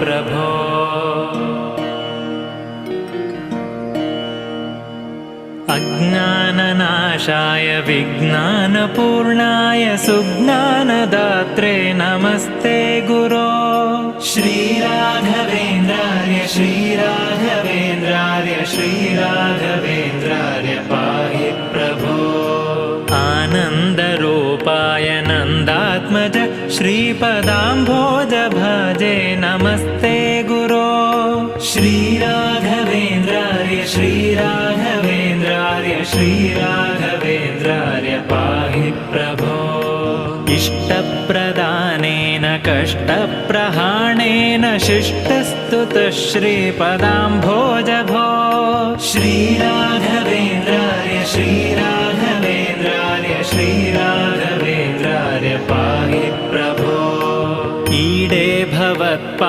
प्रभो। अज्ञाननाशाय विज्ञानपूर्णाय सुज्ञानदात्रे नमस्ते गुरो। श्रीराघवेन्द्रार्य श्रीराघवेन्द्रार्य श्रीराघवेन्द्रार्य पाहि प्रभो। आनन्दरूपाय नन्दात्मज श्रीपदाम्भोज भजे नमस्ते गुरो। श्रीराघवेन्द्रार्य श्रीराघवेन्द्रार्य श्रीराघवेन्द्रार्य पाहि प्रभो। इष्टप्रदानेन कष्टप्रहाणेन शिष्टस्तुतः श्रीपदाम्भोज भो। श्रीराघवेन्द्रार्य श्रीराघवेन्द्रार्य श्रीराघवेन्द्रार्य पाहि प्रभो। ईडे भवत्पा